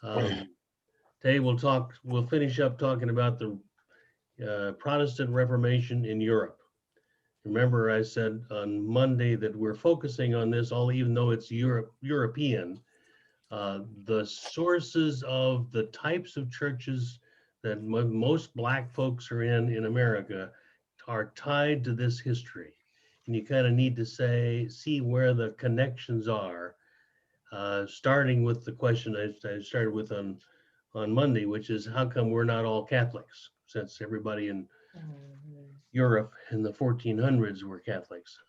Today we'll finish up talking about the Protestant Reformation in Europe. Remember, I said on Monday that we're focusing on this, even though it's European. The sources of the types of churches that most Black folks are in America are tied to this history. And you kind of need to see where the connections are, starting with the question I started with on Monday, which is how come we're not all Catholics, since everybody in Europe in the 1400s were Catholics.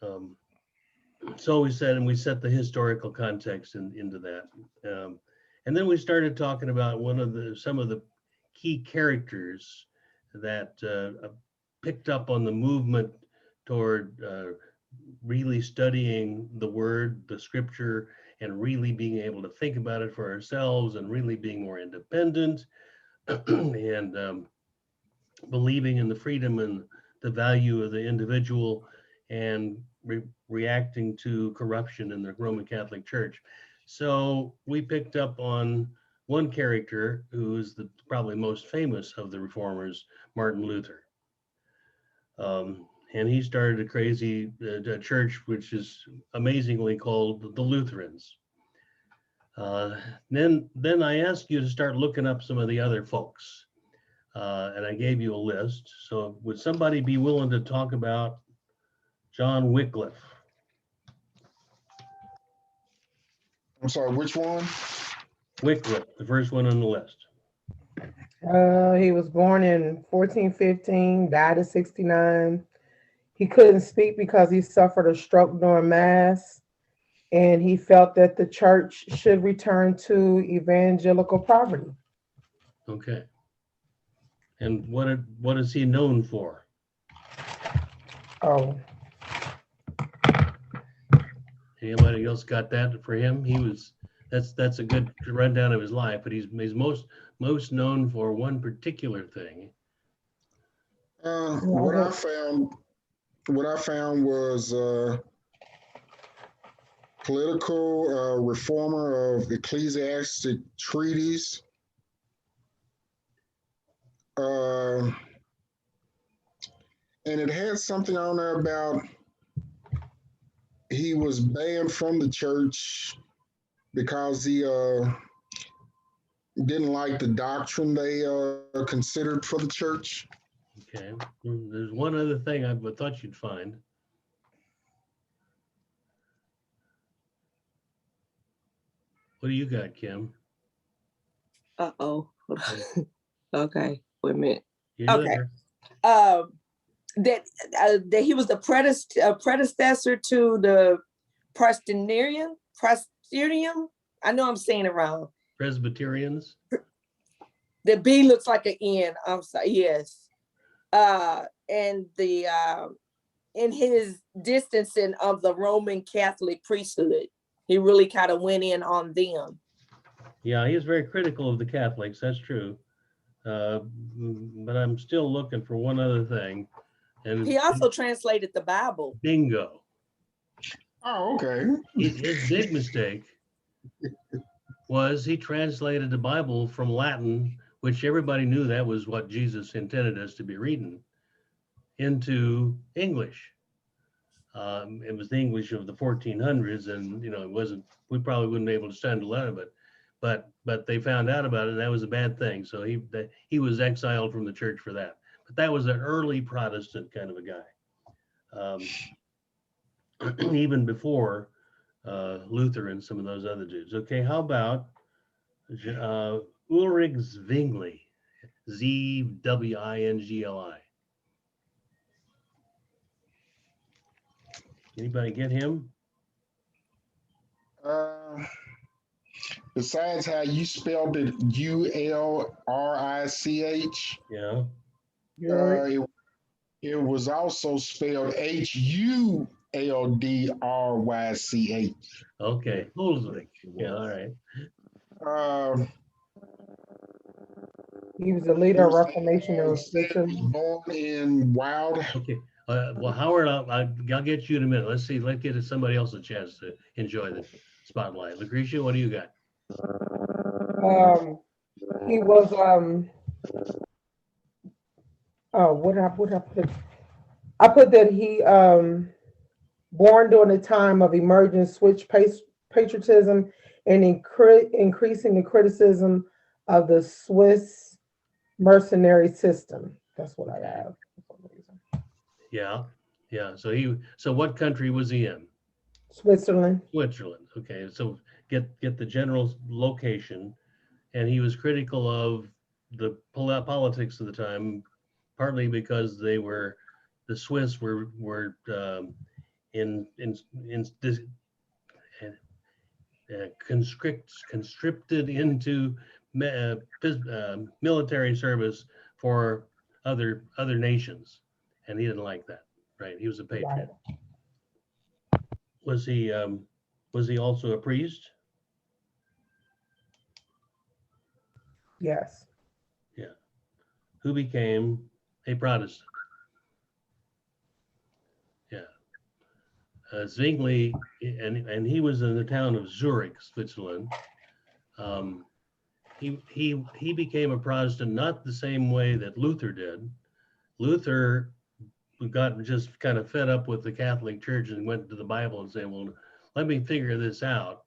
So we said, and we set the historical context into that. And then we started talking about some of the key characters that picked up on the movement toward really studying the word, the scripture, and really being able to think about it for ourselves and really being more independent and believing in the freedom and the value of the individual and reacting to corruption in the Roman Catholic Church. So we picked up on one character who is probably most famous of the reformers, Martin Luther. And he started a crazy church, which is amazingly called the Lutherans. Then I asked you to start looking up some of the other folks. And I gave you a list. So would somebody be willing to talk about John Wycliffe? I'm sorry, which one? Wycliffe, the first one on the list. He was born in 1415, died at 69. He couldn't speak because he suffered a stroke during Mass, and he felt that the church should return to evangelical poverty. Okay. And what is he known for? Oh, Anybody else got that for him? That's a good rundown of his life, but he's most known for one particular thing. What I found was political reformer of ecclesiastic treaties. And it had something on there about he was banned from the church because he didn't like the doctrine they considered for the church. Okay. There's one other thing I thought you'd find. What do you got, Kim? Uh-oh. Okay, wait a minute. You Okay. there? That he was the predecessor to the Presbyterian. I know I'm saying it wrong. Presbyterians? The B looks like an N. I'm sorry. Yes. And the in his distancing of the Roman Catholic priesthood, he really kind of went in on them. Yeah, he was very critical of the Catholics. That's true. But I'm still looking for one other thing. And he also translated the Bible. Bingo. Oh, okay. His big mistake was he translated the Bible from Latin, which everybody knew that was what Jesus intended us to be reading, into English. It was the English of the 1400s, and it wasn't. We probably wouldn't be able to stand a lot of it, but they found out about it, and that was a bad thing. So he was exiled from the church for that. But that was an early Protestant kind of a guy, even before Luther and some of those other dudes. Okay, how about Ulrich Zwingli, Zwingli? Anybody get him? Besides how you spelled it, Ulrich. Yeah. It was also spelled Huldrych. Okay, Ulrich. Yeah, all right. he was the leader of Reformation in Switzerland. Born in Wild. Okay. Well, Howard, I'll get you in a minute. Let's get somebody else a chance to enjoy the spotlight. Lucretia, what do you got? He was oh, what did I put? I put that he born during a time of emerging switch patriotism and increasing the criticism of the Swiss mercenary system. That's what I have. Yeah, yeah. So what country was he in? Switzerland. Switzerland. Okay, so get the general location, and he was critical of the politics of the time, partly because the Swiss were in this, conscripted into military service for other nations, and he didn't like that. Right? He was a Right. patriot. Was he was he also a priest? Yes. Yeah. Who became a Protestant? Yeah. Zwingli, and he was in the town of Zurich, Switzerland. Um, he became a Protestant not the same way that Luther did. Luther got just kind of fed up with the Catholic Church and went to the Bible and said, "Well, let me figure this out.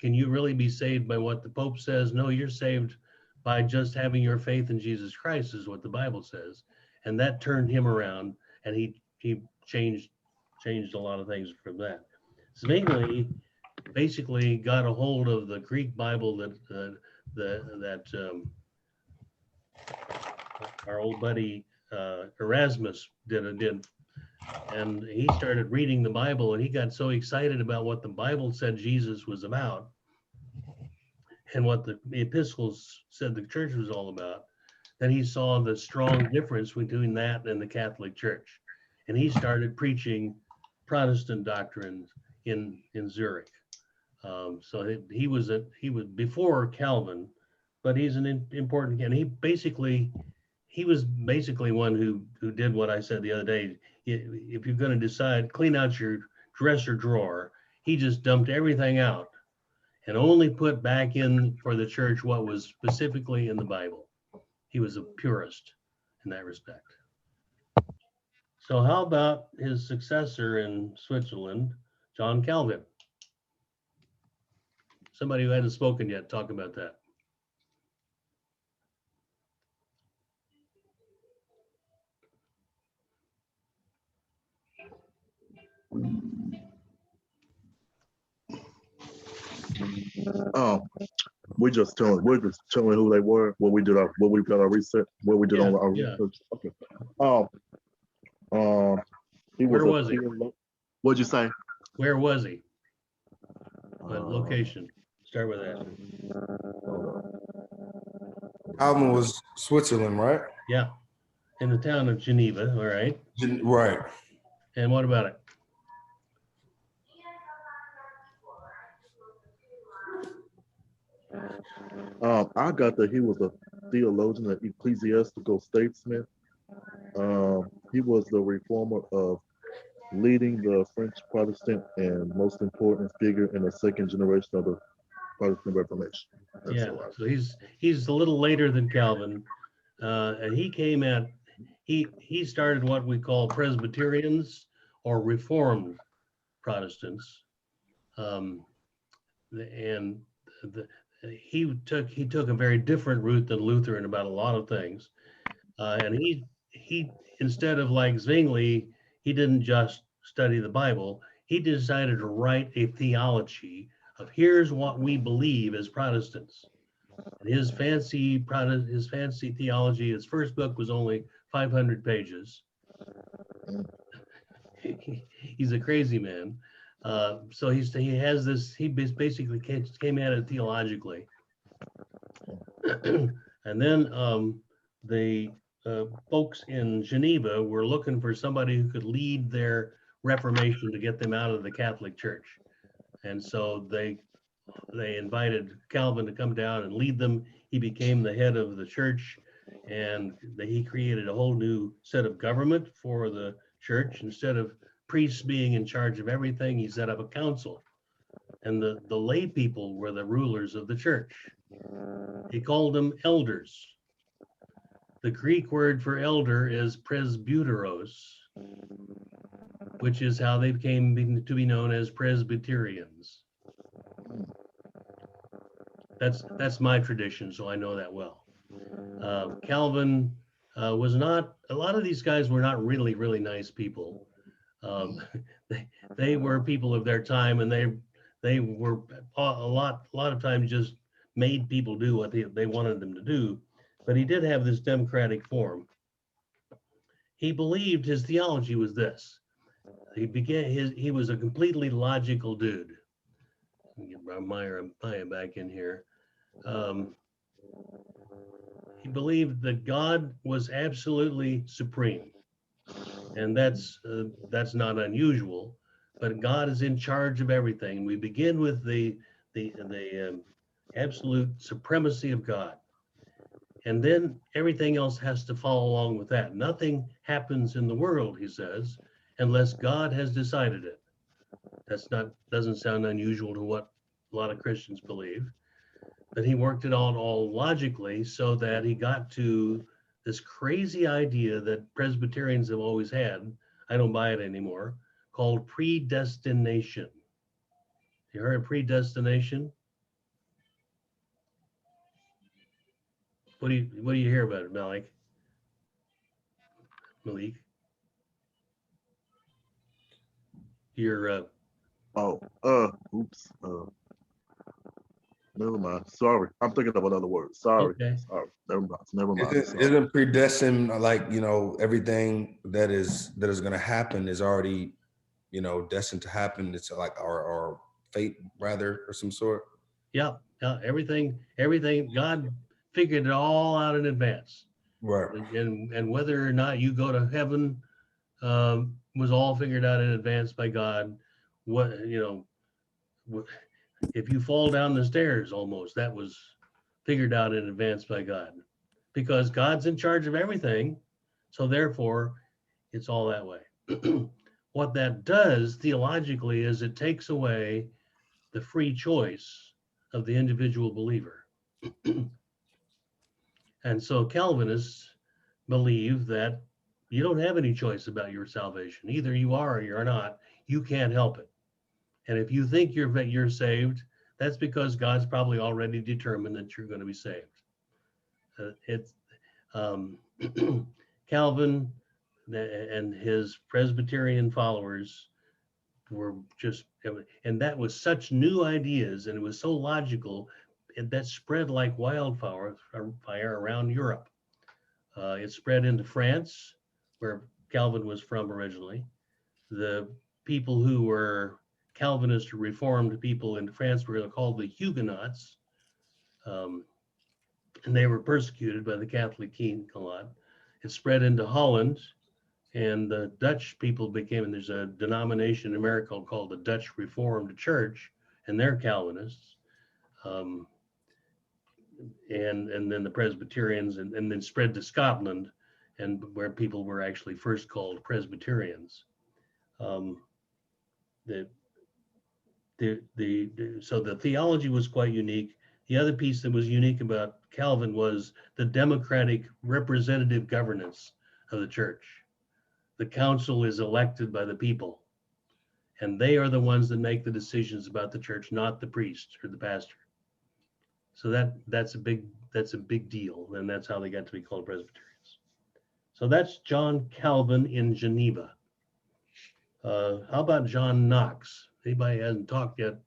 Can you really be saved by what the Pope says? No, you're saved by just having your faith in Jesus Christ, is what the Bible says." And that turned him around, and he changed a lot of things from that. Zwingli basically got a hold of the Greek Bible that our old buddy Erasmus did, and he started reading the Bible, and he got so excited about what the Bible said Jesus was about, and what the epistles said the church was all about, that he saw the strong difference between that and the Catholic Church, and he started preaching Protestant doctrines in Zurich. So he was before Calvin, but he's an important, and he was basically one who did what I said the other day. If you're going to decide, clean out your dresser drawer, he just dumped everything out and only put back in for the church what was specifically in the Bible. He was a purist in that respect. So how about his successor in Switzerland, John Calvin? Somebody who hasn't spoken yet, talk about that. Oh, we're just telling who they were, what we got our research, what we did on our Yeah. research. Okay. Um, he was Where was he? What'd you say? Where was he? What location? Start with that. Album was Switzerland, right? Yeah, in the town of Geneva, all right. Right. And what about it? I got that he was a theologian, an ecclesiastical statesman. He was the reformer of leading the French Protestant and most important figure in the second generation of the Protestant Reformation. Yeah, so he's a little later than Calvin, and he started what we call Presbyterians or Reformed Protestants, and he took a very different route than Luther in about a lot of things, and he instead of like Zwingli, he didn't just study the Bible. He decided to write a theology of here's what we believe as Protestants. And his fancy theology, his first book was only 500 pages. He's a crazy man. So he has this, he basically came at it theologically. And then the folks in Geneva were looking for somebody who could lead their Reformation to get them out of the Catholic Church. And so they invited Calvin to come down and lead them. He became the head of the church, and he created a whole new set of government for the church. Instead of priests being in charge of everything, he set up a council, and the lay people were the rulers of the church. He called them elders. The Greek word for elder is presbyteros, which is how they came to be known as Presbyterians. That's my tradition, so I know that well. Calvin was not, a lot of these guys were not really, really nice people. They were people of their time, and they were a lot of times just made people do what they wanted them to do. But he did have this democratic form. He believed his theology was this. He was a completely logical dude. Let me get Maya back in here. He believed that God was absolutely supreme, and that's not unusual. But God is in charge of everything. We begin with the absolute supremacy of God, and then everything else has to follow along with that. Nothing happens in the world, he says, unless God has decided it. Doesn't sound unusual to what a lot of Christians believe. But he worked it out all logically so that he got to this crazy idea that Presbyterians have always had. I don't buy it anymore, called predestination. You heard of predestination? What do you hear about it, Malik? Malik? You're Oops. Never mind. Sorry. I'm thinking of another word. Sorry. okay. Sorry. Never mind. Isn't predestined like, you know, everything that is going to happen is already, you know, destined to happen? It's like our fate, rather, or some sort. Yeah. Everything. God figured it all out in advance. Right. And whether or not you go to heaven was all figured out in advance by God. If you fall down the stairs, almost, that was figured out in advance by God, because God's in charge of everything. So therefore, it's all that way. What that does theologically is it takes away the free choice of the individual believer. And so Calvinists believe that you don't have any choice about your salvation. Either you are or you're not. You can't help it. And if you think you're saved, that's because God's probably already determined that you're going to be saved. Calvin and his Presbyterian followers were just, and that was such new ideas, and it was so logical, that spread like wildfire around Europe. It spread into France, where Calvin was from originally. The people who were Calvinist or Reformed people in France were called the Huguenots, and they were persecuted by the Catholic king a lot. It spread into Holland, and the Dutch people became, and there's a denomination in America called the Dutch Reformed Church, and they're Calvinists. And then the Presbyterians, and then spread to Scotland, and where people were actually first called Presbyterians. So the theology was quite unique. The other piece that was unique about Calvin was the democratic representative governance of the church. The council is elected by the people, and they are the ones that make the decisions about the church, not the priest or the pastor. So that's a big deal, and that's how they got to be called Presbyterians. So that's John Calvin in Geneva. How about John Knox? Anybody hasn't talked yet?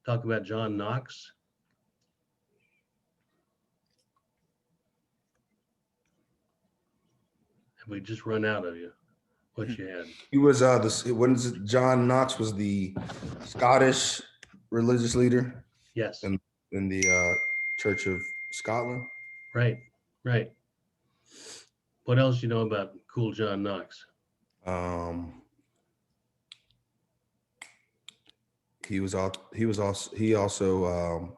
Talk about John Knox. Have we just run out of you? What you had? He was John Knox was the Scottish religious leader Yes. in the Church of Scotland. Right. What else do you know about cool John Knox? He also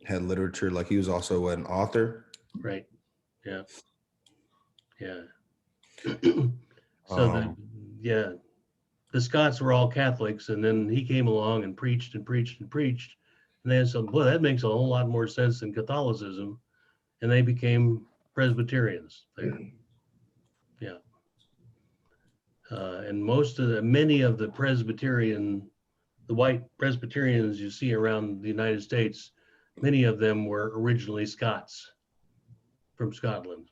had literature, like he was also an author. Right. Yeah. So the Scots were all Catholics, and then he came along and preached. And they said, boy, that makes a whole lot more sense than Catholicism. and they became Presbyterians. Yeah. And many of the white Presbyterians you see around the United States, many of them were originally Scots from Scotland.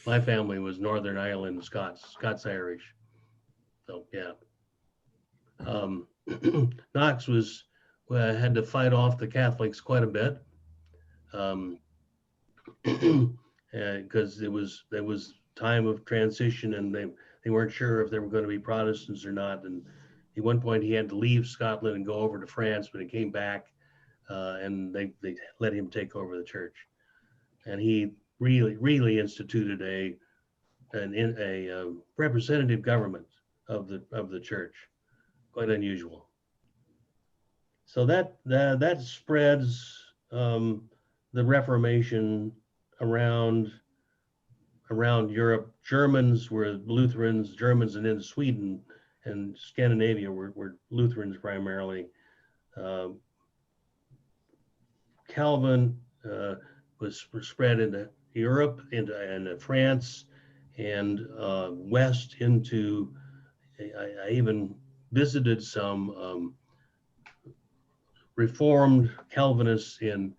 My family was Northern Ireland Scots Irish. So yeah. Knox had to fight off the Catholics quite a bit, because there was time of transition, and they weren't sure if they were going to be Protestants or not. And at one point he had to leave Scotland and go over to France, but he came back, and they let him take over the church. And he really instituted a representative government of the church. Quite unusual. So that spreads the Reformation around Europe. Germans were Lutherans, Germans, and in Sweden and Scandinavia were Lutherans primarily. Calvin was spread into Europe, into France, and west into. I even visited some Reformed Calvinists in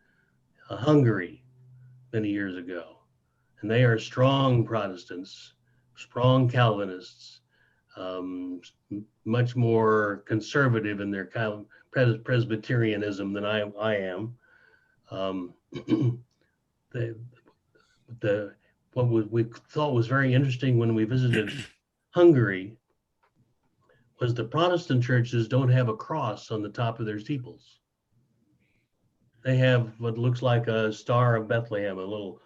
Hungary many years ago, and they are strong Protestants, strong Calvinists, much more conservative in their Presbyterianism than I am. What we thought was very interesting when we visited Hungary was the Protestant churches don't have a cross on the top of their steeples. They have what looks like a Star of Bethlehem, a little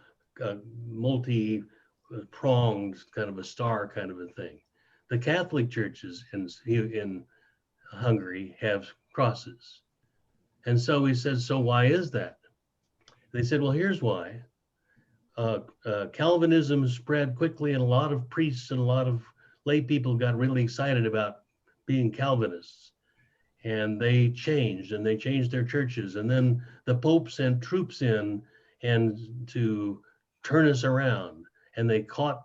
multi-pronged kind of a star kind of a thing. The Catholic churches in Hungary have crosses. And so we said, so why is that? They said, well, here's why. Calvinism spread quickly, and a lot of priests and a lot of lay people got really excited about being Calvinists. And they changed their churches. And then the Pope sent troops in and to turn us around. And they put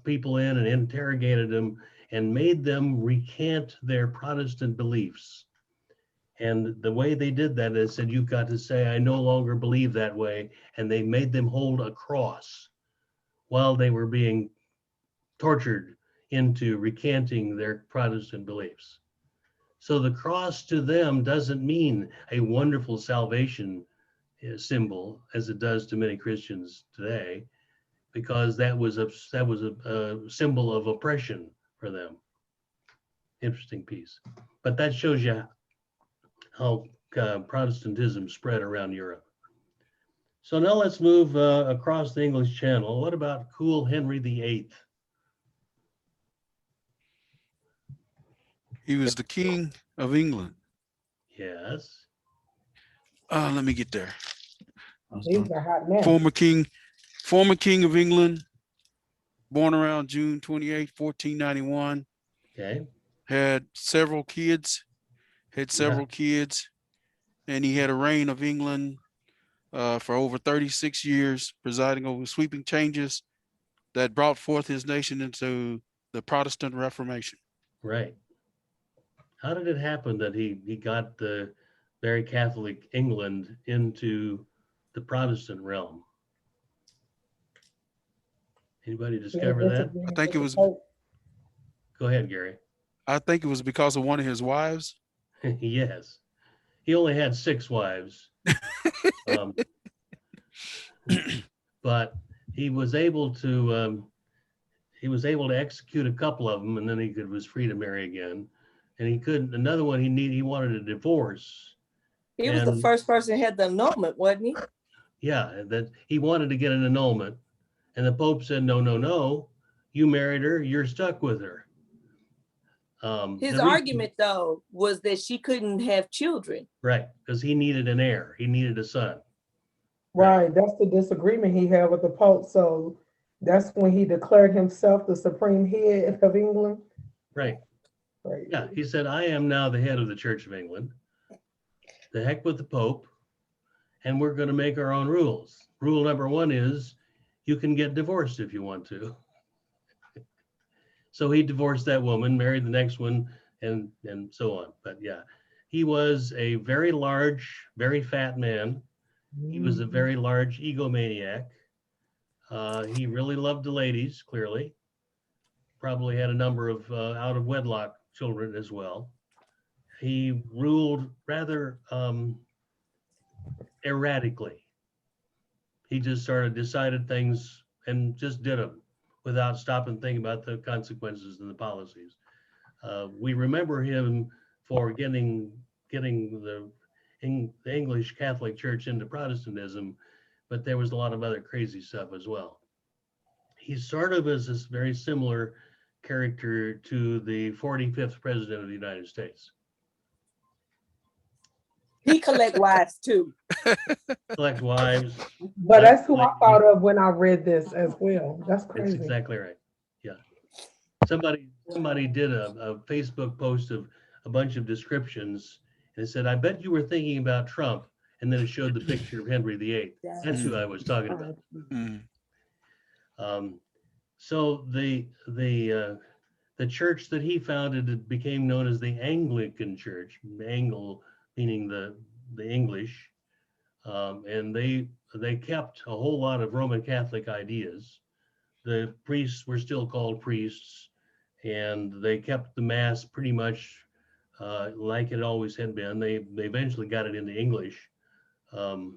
people in and interrogated them and made them recant their Protestant beliefs. And the way they did that is said, you've got to say, I no longer believe that way. And they made them hold a cross while they were being tortured into recanting their Protestant beliefs. So the cross to them doesn't mean a wonderful salvation symbol as it does to many Christians today, because that was a symbol of oppression for them. Interesting piece. But that shows you how Protestantism spread around Europe. So now let's move across the English Channel. What about cool Henry VIII? He was the King of England. Yes. Let me get there. He's a hot mess. Former King of England, born around June 28, 1491. Okay. Had several kids, and he had a reign of England for over 36 years, presiding over sweeping changes that brought forth his nation into the Protestant Reformation. Right. How did it happen that he got the very Catholic England into the Protestant realm? Anybody discover that? I think it was Go ahead, Gary. because of one of his wives. Yes. He only had 6 wives. But he was able to execute a couple of them, and then he was free to marry again. And he couldn't, another one he wanted a divorce. He was the And- first person who had the annulment, wasn't he? Yeah, that he wanted to get an annulment. And the Pope said, no, you married her, you're stuck with her. His the argument, though, was that she couldn't have children. Right, because he needed an heir, he needed a son. Right, that's the disagreement he had with the Pope. So that's when he declared himself the supreme head of England. Right, Right. yeah, he said, I am now the head of the Church of England. The heck with the Pope. and we're going to make our own rules. Rule number one is you can get divorced if you want to. So he divorced that woman, married the next one, and so on. But yeah, he was a very large, very fat man. He was a very large egomaniac. He really loved the ladies, clearly. Probably had a number of out of wedlock children as well. He ruled rather erratically. He just sort of decided things and just did them without stopping to think about the consequences and the policies. We remember him for getting the English Catholic Church into Protestantism, but there was a lot of other crazy stuff as well. He sort of is this very similar character to the 45th president of the United States. He collect wives too. Collect wives. But that's who I thought of when I read this as well. That's That's crazy. exactly right. Yeah. Somebody did a Facebook post of a bunch of descriptions and it said, I bet you were thinking about Trump. And then it showed the picture of Henry VIII. That's who I was talking about. Mm. So the church that he founded became known as the Anglican Church, Angle meaning the English, and they kept a whole lot of Roman Catholic ideas. The priests were still called priests, and they kept the mass pretty much like it always had been. They eventually got it into English. But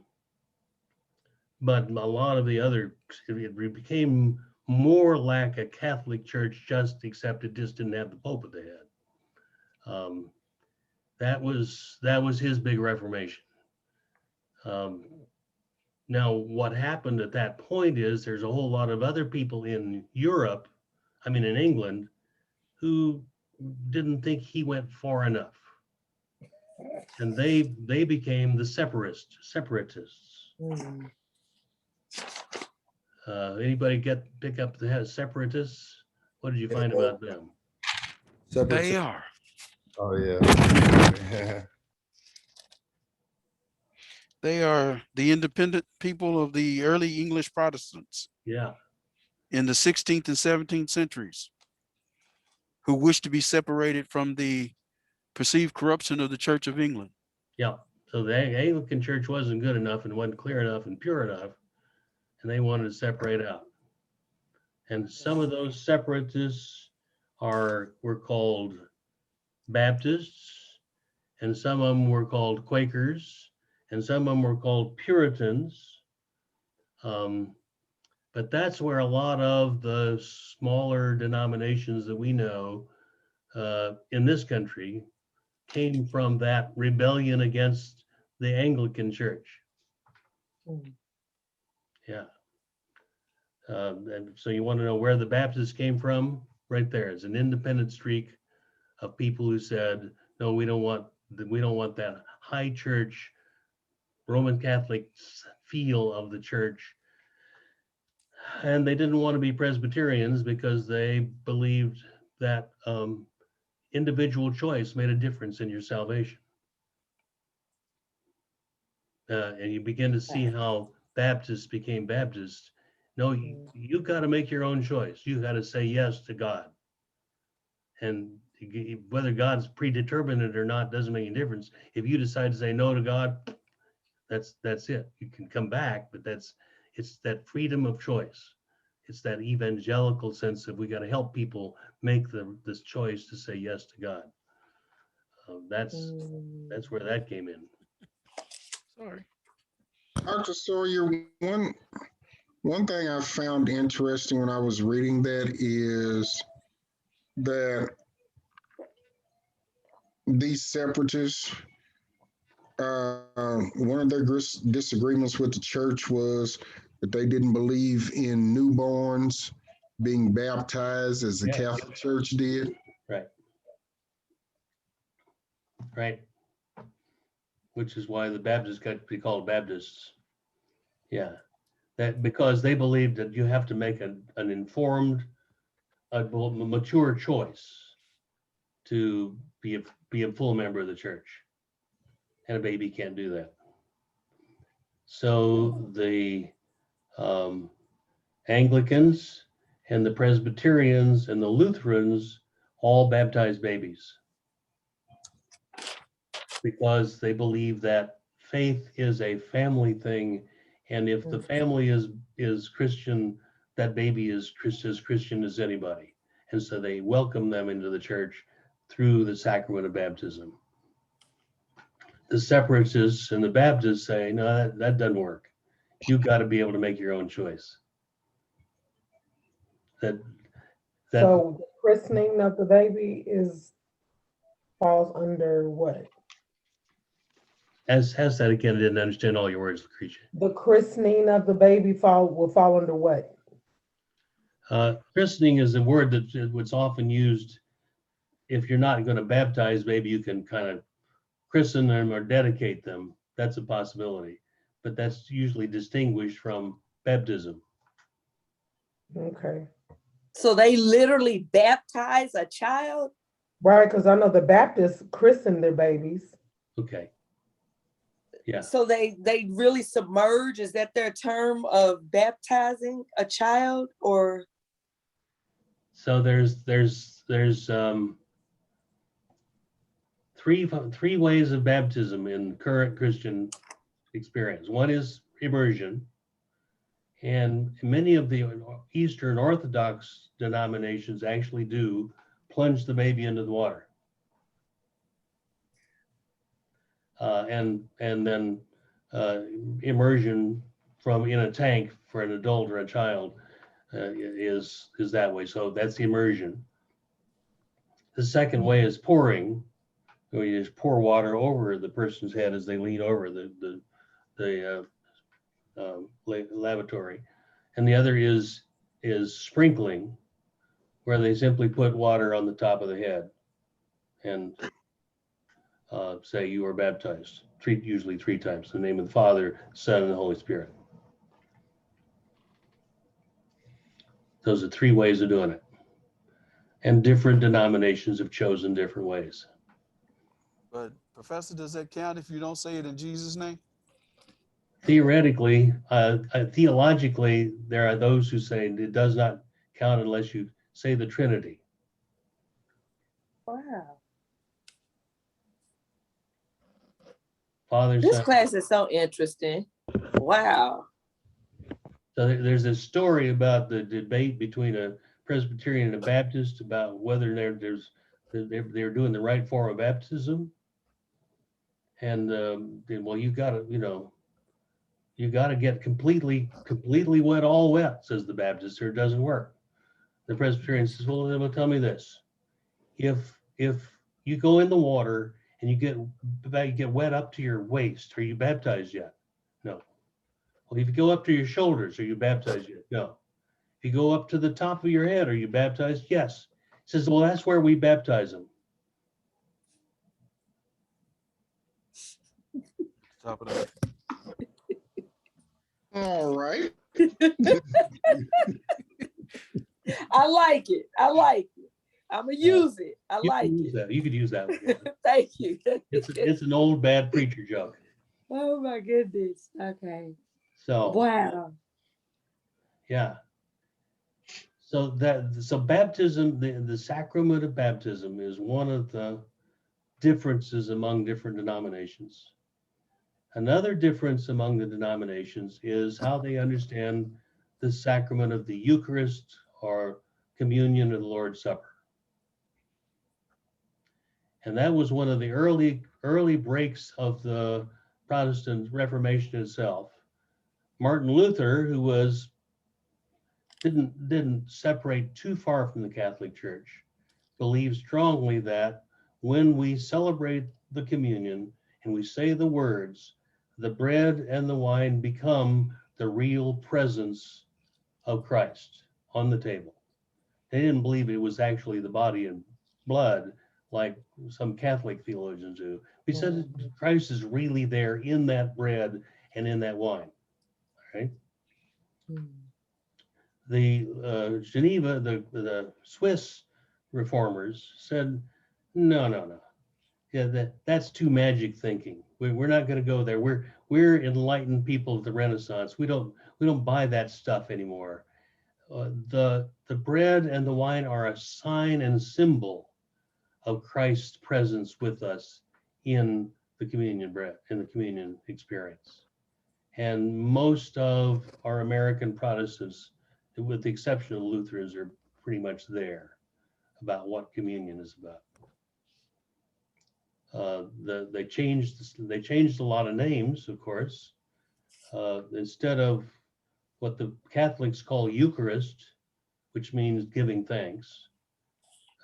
a lot of the other, it became more like a Catholic church, just except it just didn't have the Pope at the head. That was his big Reformation. Now, what happened at that point is there's a whole lot of other people in Europe, I mean in England, who didn't think he went far enough, and they became the separatists. Anybody pick up the separatists? What did you find about them? They are. Oh yeah. They are the independent people of the early English Protestants Yeah, in the 16th and 17th centuries who wished to be separated from the perceived corruption of the Church of England. yeah. So the Anglican Church wasn't good enough and wasn't clear enough and pure enough, and they wanted to separate out. And some of those separatists were called Baptists, and some of them were called Quakers, and some of them were called Puritans. But that's where a lot of the smaller denominations that we know in this country came from, that rebellion against the Anglican Church. Yeah. And so you want to know where the Baptists came from? Right there. It's an independent streak of people who said, no, we don't want that high church Roman Catholic feel of the church. And they didn't want to be Presbyterians because they believed that individual choice made a difference in your salvation. And you begin to see how Baptists became Baptists. No, you got to make your own choice. You got to say yes to God. And whether God's predetermined it or not doesn't make any difference. If you decide to say no to God, that's it. You can come back, but it's that freedom of choice. It's that evangelical sense of we got to help people make this choice to say yes to God. That's where that came in. Sorry. Dr. Sawyer, one thing I found interesting when I was reading that is that these separatists, one of their disagreements with the church was that they didn't believe in newborns being baptized as the Catholic Church did. Right. Which is why the Baptists got to be called Baptists. Yeah. That because they believed that you have to make an informed, a mature choice to be a full member of the church. And a baby can't do that. So the Anglicans and the Presbyterians and the Lutherans all baptize babies because they believe that faith is a family thing, and if the family is Christian, that baby is as Christian as anybody, and so they welcome them into the church through the sacrament of baptism. The separatists and the Baptists say, no, that doesn't work. You've got to be able to make your own choice. That So the christening of the baby falls under what? as that again, I didn't understand all your words, Lucretia. The christening of the baby will fall under what? Christening is a word that was often used. If you're not going to baptize, maybe you can kind of christen them or dedicate them. That's a possibility, but that's usually distinguished from baptism. Okay. So they literally baptize a child? Right, because I know the Baptists christen their babies. Okay. Yeah. So they really submerge? Is that their term of baptizing a child? Or So there's three ways of baptism in current Christian experience. One is immersion, and many of the Eastern Orthodox denominations actually do plunge the baby into the water, and then immersion from in a tank for an adult or a child is that way. So that's the immersion. The second way is pouring. where you just pour water over the person's head as they lean over the lavatory, and the other is sprinkling, where they simply put water on the top of the head and say you are baptized. Usually three times. In the name of the Father, Son, and the Holy Spirit. Those are three ways of doing it, and different denominations have chosen different ways. But Professor, does that count if you don't say it in Jesus' name? Theoretically, theologically, there are those who say it does not count unless you say the Trinity. wow. Father, This Son. class is so interesting. Wow. So there's a story about the debate between a Presbyterian and a Baptist about whether they're doing the right form of baptism. And well, you got to get completely wet, all wet, says the Baptist, or it doesn't work. The Presbyterian says, well, then tell me this: if you go in the water and you get wet up to your waist, are you baptized yet? No. Well, if you go up to your shoulders, are you baptized yet? No. If you go up to the top of your head, are you baptized? Yes. He says, well, that's where we baptize them. Top of that. All right. I like it. I like it. I'm gonna use it. I You like can use it. that. You could use that one. Thank you. It's an old bad preacher joke. Oh my goodness. Okay. So Wow. yeah. So baptism, the sacrament of baptism is one of the differences among different denominations. Another difference among the denominations is how they understand the sacrament of the Eucharist or communion of the Lord's Supper. And that was one of the early breaks of the Protestant Reformation itself. Martin Luther, who didn't separate too far from the Catholic Church, believes strongly that when we celebrate the communion and we say the words, the bread and the wine become the real presence of Christ on the table. They didn't believe it was actually the body and blood like some Catholic theologians do. We said Christ is really there in that bread and in that wine. Right? The Geneva, the Swiss reformers said, no. Yeah, that's too magic thinking. We're not going to go there. We're enlightened people of the Renaissance. We don't buy that stuff anymore. The bread and the wine are a sign and symbol of Christ's presence with us in the communion bread, in the communion experience. And most of our American Protestants, with the exception of Lutherans, are pretty much there about what communion is about. They changed a lot of names, of course. Instead of what the Catholics call Eucharist, which means giving thanks,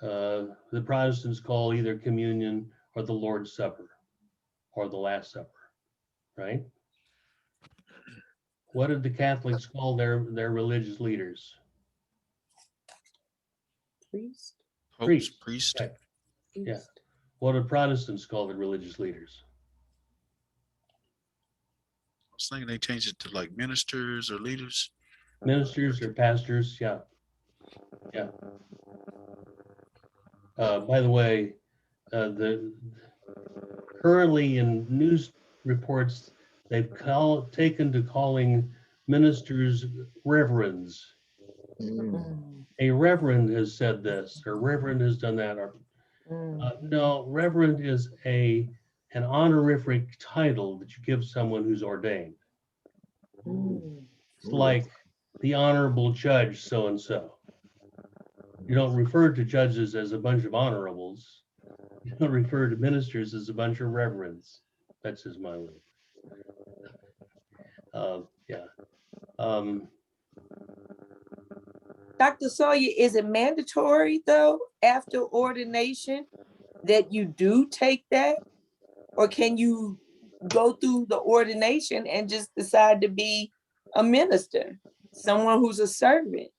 the Protestants call either communion or the Lord's Supper or the Last Supper, right? What did the Catholics call their religious leaders? Priest. Popes, priest. Right. Yeah. Priest. What do Protestants call the religious leaders? I was thinking they changed it to like ministers or leaders. Ministers or pastors? Yeah. Yeah. By the way, currently in news reports, they've taken to calling ministers reverends. A reverend has said this, or reverend has done that, or no, reverend is an honorific title that you give someone who's ordained. It's like the honorable judge so and so. You don't refer to judges as a bunch of honorables. You don't refer to ministers as a bunch of reverends. That's just my way. Yeah. Dr. Sawyer, is it mandatory though, after ordination, that you do take that? Or can you go through the ordination and just decide to be a minister, someone who's a servant?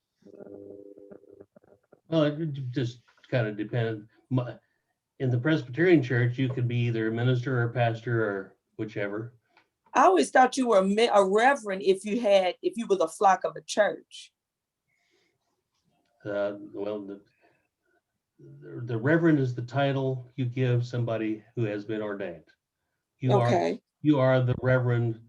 Well, it just kind of depends. In the Presbyterian Church, you could be either a minister or a pastor or whichever. I always thought you were a reverend if you were the flock of a church. Well, the reverend is the title you give somebody who has been ordained. You Okay. are the Reverend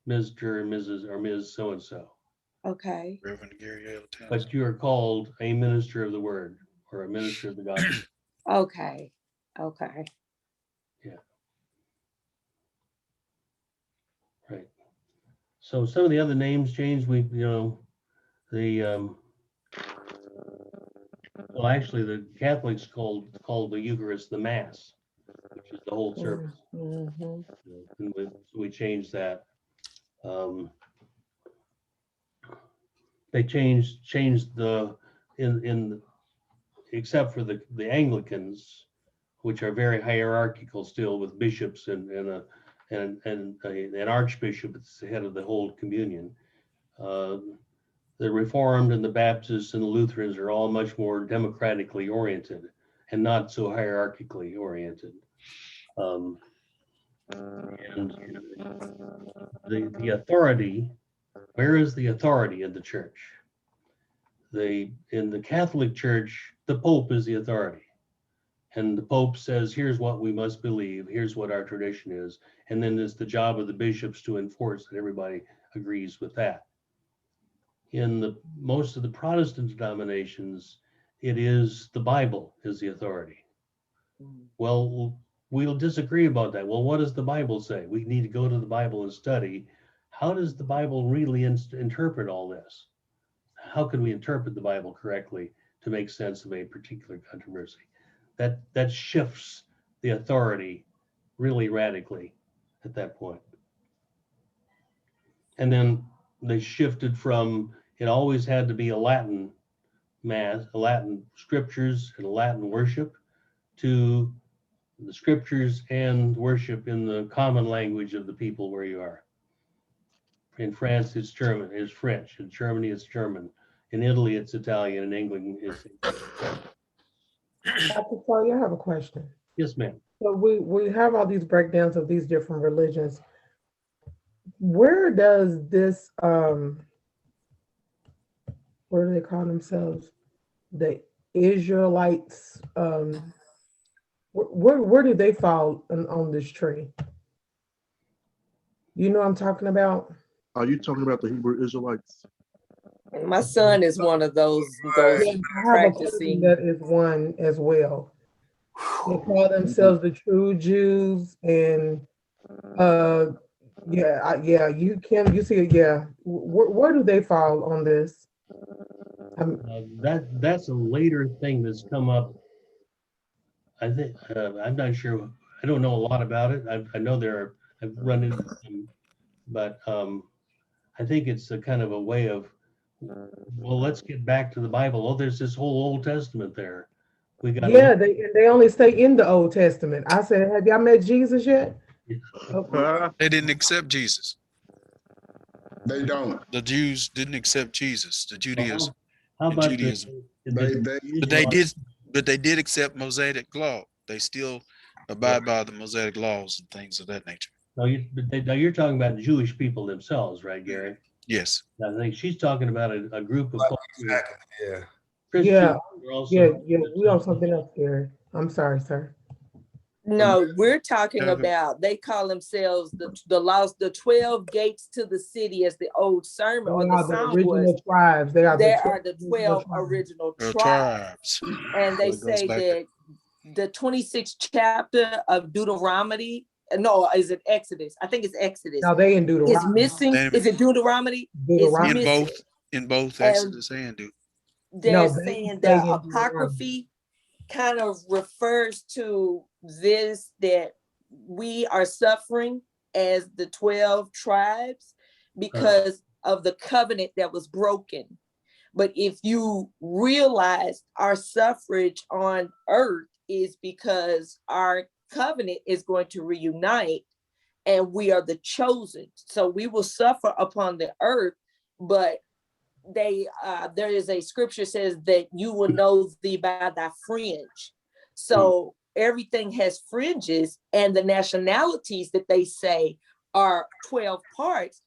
Mr. or Mrs. or Ms. So and so. Okay. Reverend Gary L. Townsend. But you are called a minister of the word or a minister of the gospel. Okay. Okay. Yeah. Right. So some of the other names changed. Well, actually, the Catholics called the Eucharist the Mass, which is the whole service. Mhm. And we changed that. They changed the except for the Anglicans, which are very hierarchical still, with bishops and an archbishop at the head of the whole communion. The Reformed and the Baptists and the Lutherans are all much more democratically oriented and not so hierarchically oriented. And the authority, where is the authority in the church? In the Catholic Church, the Pope is the authority. And the Pope says, here's what we must believe, here's what our tradition is. And then it's the job of the bishops to enforce that everybody agrees with that. In most of the Protestant denominations, it is the Bible is the authority. Well, we'll disagree about that. Well, what does the Bible say? We need to go to the Bible and study. How does the Bible really interpret all this? How can we interpret the Bible correctly to make sense of a particular controversy? That shifts the authority really radically at that point. And then they shifted from, it always had to be a Latin mass, a Latin scriptures and a Latin worship, to the scriptures and worship in the common language of the people where you are. In France, it's German, it's French. In Germany, it's German. In Italy, it's Italian. In England, it's Dr. Sawyer, I have a question. yes, ma'am. So we have all these breakdowns of these different religions. Where does this what do they call themselves? The Israelites, where do they fall on this tree? You know what I'm talking about? Are you talking about the Hebrew Israelites? My son is one of those Yeah, I have a cousin practicing. that is one as well. They call themselves the true Jews, and yeah, you see it, yeah. Where do they fall on this? That's a later thing that's come up. I think I'm not sure. I don't know a lot about it. I know I've run into them, but I think it's a kind of a way of, well, let's get back to the Bible. Oh, there's this whole Old Testament there. We got Yeah, they only stay in the Old Testament. I said, have y'all met Jesus yet? Oh, They didn't accept Jesus. They don't. The Jews didn't accept Jesus. The Judaism. How in about Judaism. They But they did accept Mosaic law. They still abide by the Mosaic laws and things of that nature. No, now you're talking about the Jewish people themselves, right, Gary? Yes. I think she's talking about a group of folks. Exactly. Yeah. Christians yeah, who are also yeah. We on something else here. I'm sorry, sir. No, we're talking about, they call themselves the 12 gates to the city, as the old sermon They or the are the song original was. tribes. They are There the are the 12 original tribes. Tribes. And they So it goes say back that the 26th chapter of Deuteronomy, no, is it Exodus? I think it's Exodus. Now they in Is Deuteronomy. missing. Is it Deuteronomy? It's Deuteronomy. missing. in both And Exodus and Deuteronomy. They're No, they saying stay the in apocryphy kind of refers to this, that we are suffering as the 12 tribes because of the covenant that was broken. But if you realize our suffrage on earth is because our covenant is going to reunite and we are the chosen. So we will suffer upon the earth, but there is a scripture says that you will know thee by thy fringe. So everything has fringes, and the nationalities that they say are 12 parts.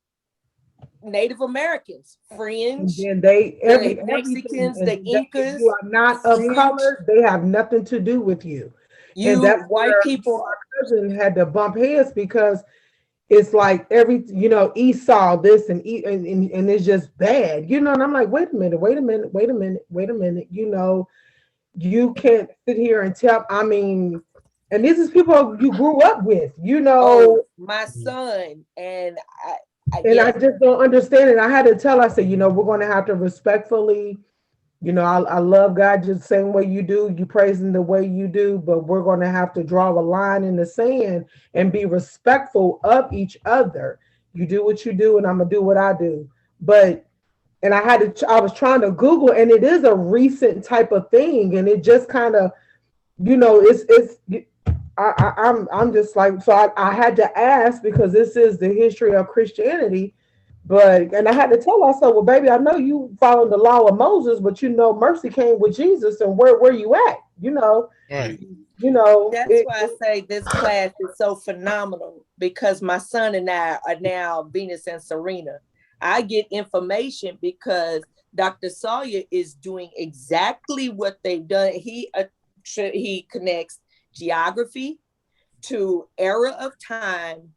Native Americans, fringe. And then The Mexicans, the Incas, if you are not of fringe. color, they have nothing to do with you. And You that's white where people my cousin had to bump heads, because it's like Esau this and it's just bad, and I'm like, wait a minute, you can't sit here and tell, and this is people you grew up with, my son, and and I just don't understand it. I had to tell, I said, we're going to have to respectfully, I love God just the same way you do, you praise him the way you do, but we're going to have to draw a line in the sand and be respectful of each other. You do what you do, and I'm going to do what I do. And I was trying to Google, and it is a recent type of thing. And it just kind of, I'm just like, so I had to ask, because this is the history of Christianity. And I had to tell myself, well, baby, I know you following the law of Moses, but mercy came with Jesus, and where you at? Right. That's why I say this class is so phenomenal, because my son and I are now Venus and Serena. I get information because Dr. Sawyer is doing exactly what they've done. He connects geography to era of time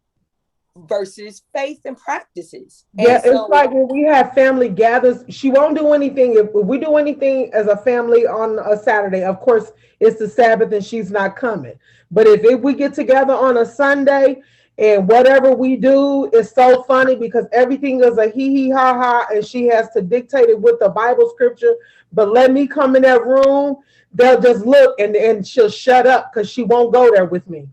versus faith and practices. Yeah, it's like when we have family gathers, she won't do anything. If we do anything as a family on a Saturday, of course, it's the Sabbath and she's not coming. But if we get together on a Sunday, and whatever we do is so funny, because everything is a hee ha ha, and she has to dictate it with the Bible scripture. But let me come in that room, they'll just look, and she'll shut up because she won't go there with me.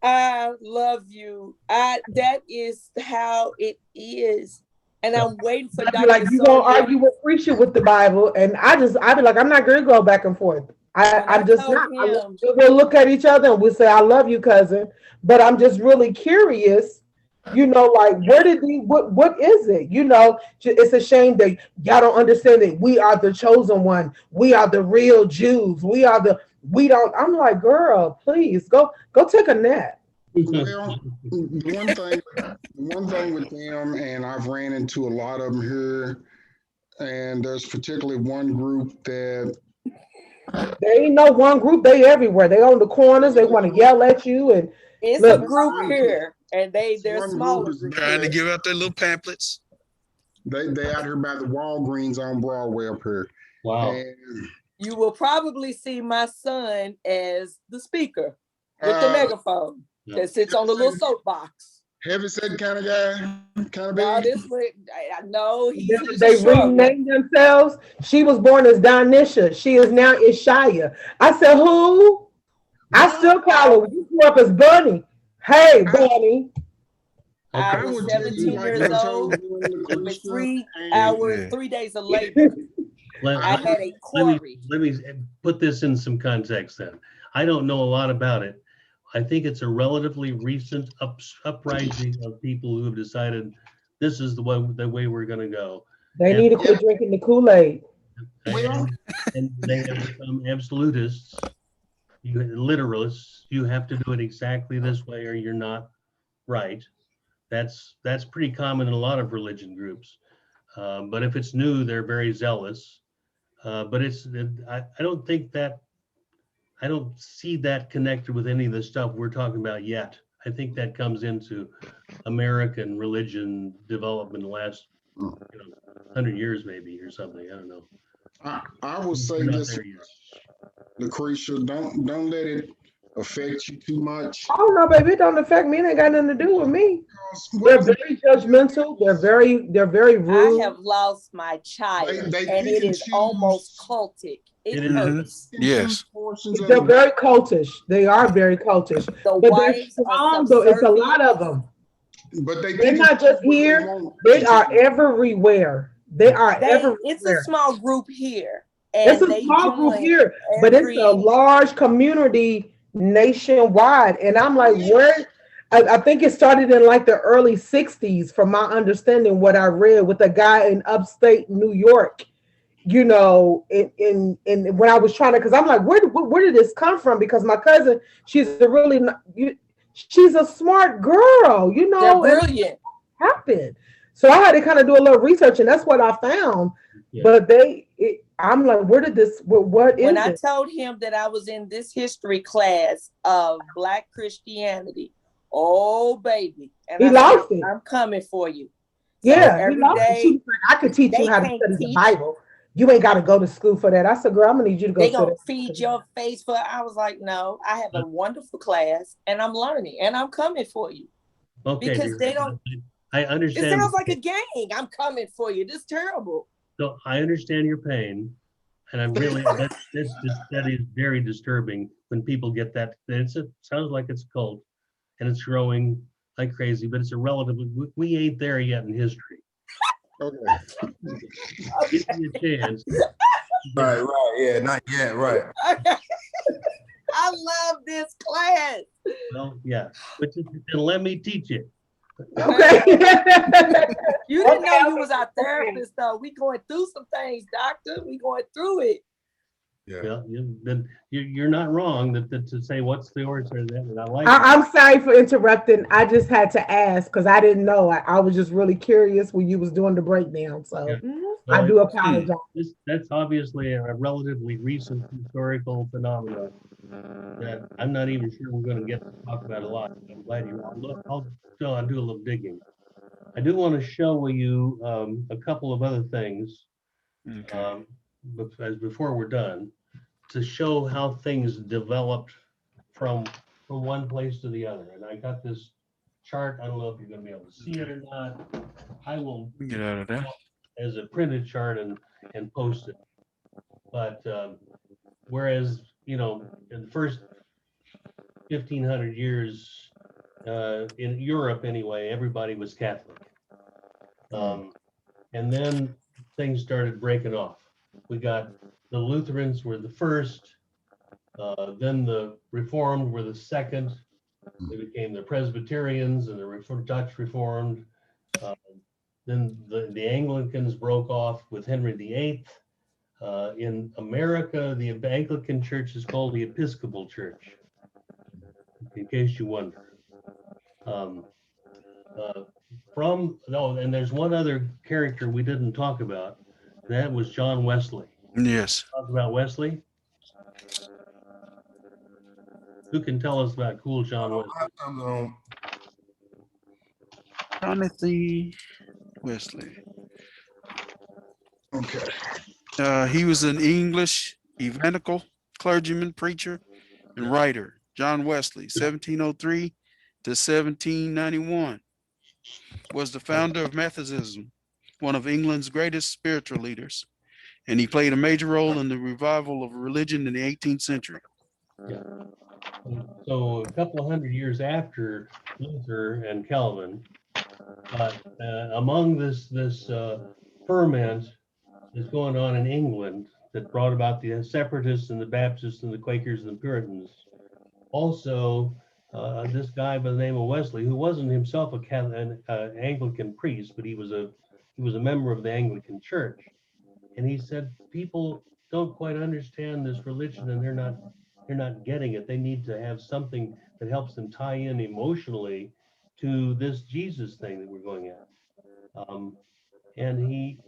I love you. That is how it is. And I'm waiting for Dr. Like, you won't argue with preacher with the Bible, and I'd be like, I'm not gonna go back and forth. I'm just not. We'll look at each other and we'll say, I love you, cousin. But I'm just really curious, like, what is it? It's a shame that y'all don't understand that we are the chosen one. We are the real Jews. I'm like, girl, please go take a nap. Well, one thing with them, and I've ran into a lot of them here, and there's particularly one group that they ain't no one group. They everywhere. They on the corners. They want to yell at you. And it's a group here. and they're One smaller group is groups. Trying to give out their little pamphlets. They out here by the Walgreens on Broadway up here. Wow. And You will probably see my son as the speaker with the megaphone that sits on the little soapbox. heavyset kind of guy, kind of No, big. this way, I know he's They a struggle. renamed themselves. She was born as Donisha. She is now Ishaya. I said, who? I still call her. We grew up as Bunny. Hey, Bunny. I I was would tell you 17 like years I old told you in with Lucretia, 3 and hours, Yeah. 3 days of labor. I had a quarry. Let me put this in some context then. I don't know a lot about it. I think it's a relatively recent uprising of people who have decided this is the way we're going to go. They And- need to quit drinking the Kool-Aid. And they have become absolutists, literalists. You have to do it exactly this way or you're not right. That's pretty common in a lot of religion groups. But if it's new, they're very zealous. But I don't think that, I don't see that connected with any of the stuff we're talking about yet. I think that comes into American religion development in the last 100 years maybe or something. I don't know. I will say We're not this, there yet. Lucretia, don't let it affect you too much. Oh no, baby, it don't affect me. It ain't got nothing to do with me. Because They're very judgmental. They're very rude. I have lost my child, They and pick it and is choose. almost cultic. It It is. hurts. Yes. Portions of They're it. very cultish. They are very cultish. The But they're wives are strong though. It's a subservient. lot of them. But they They're pick and not just choose what here. want. They are everywhere. They are It's a everywhere. small group here, It's and a they small group join here, but it's a every. large community nationwide. And I'm like, where? I think it started in like the early 60s, from my understanding, what I read with a guy in upstate New York, you know, in when I was trying to, because I'm like, where did this come from? Because my cousin, she's a really, she's a smart girl, you They're know, and brilliant. happened. So I had to kind of do a little research, and that's what I found. Yeah. But I'm like, where did this? What is When I it? told him that I was in this history class of Black Christianity, oh baby, and He I lost said, it. I'm coming for you. Yeah, every he lost it. day, She was like, I could teach you they how to can't study the teach. Bible. You ain't got to go to school for that. I said, girl, I'm gonna need you to go They to gonna that. feed your face for. I was like, no, I have a wonderful class, and I'm learning, and I'm coming for you. Okay. Because they don't. I It understand. sounds like a gang. I'm coming for you. This is terrible. So I understand your pain, and I'm really that is very disturbing when people get that. It sounds like it's a cult, and it's growing like crazy, but it's a relatively we ain't there yet in history. Okay. Give me a chance. Right, yeah, not yet, right. I love this class. Well, yeah, but then let me teach you. Okay. You didn't know Okay, you was our therapist, though. We going through some things, doctor. We going through it. Yeah. Well, you're not wrong to say what's the origin of that, and I like it. I'm sorry for interrupting. I just had to ask because I didn't know. I was just really curious when you was doing the breakdown. So Yeah. I do apologize. That's obviously a relatively recent historical phenomenon that I'm not even sure we're going to get to talk about a lot. I'm glad you. I'll do a little digging. I do want to show you a couple of other things Okay. before we're done, to show how things developed from one place to the other. And I got this chart. I don't know if you're going to be able to see it or not. I will Get out of there. as a printed chart and post it. But whereas, in the first 1500 years in Europe anyway, everybody was Catholic. And then things started breaking off. We got the Lutherans were the first, then the Reformed were the second. They became the Presbyterians and the Dutch Reformed. Then the Anglicans broke off with Henry VIII. In America, the Anglican Church is called the Episcopal Church, in case you wonder. And there's one other character we didn't talk about, and that was John Wesley. Yes. Talk about Wesley. Who can tell us about cool John Wesley? Timothy Wesley. Okay. He was an English evangelical clergyman, preacher, and writer. John Wesley, 1703 to 1791, was the founder of Methodism, one of England's greatest spiritual leaders, and he played a major role in the revival of religion in the 18th century. Yeah. So a couple of hundred years after Luther and Calvin, but among this ferment that's going on in England that brought about the separatists and the Baptists and the Quakers and the Puritans, also this guy by the name of Wesley, who wasn't himself an Anglican priest, but he was a member of the Anglican Church, and he said people don't quite understand this religion and they're not getting it. They need to have something that helps them tie in emotionally to this Jesus thing that we're going at. And he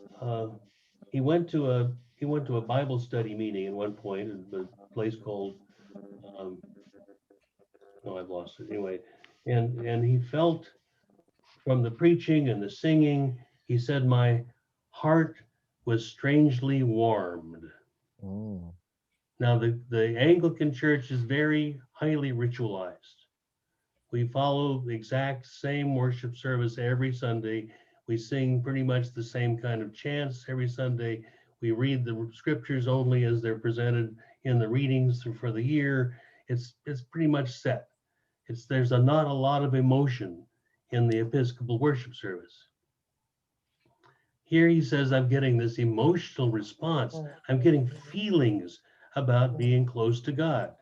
went to a Bible study meeting at one point at a place called oh, I've lost it anyway. And he felt from the preaching and the singing, he said, my heart was strangely warmed. Mm. Now, the Anglican Church is very highly ritualized. We follow the exact same worship service every Sunday. We sing pretty much the same kind of chants every Sunday. We read the scriptures only as they're presented in the readings for the year. It's pretty much set. There's not a lot of emotion in the Episcopal worship service. Here he says, I'm getting this emotional response. I'm getting feelings about being close to God.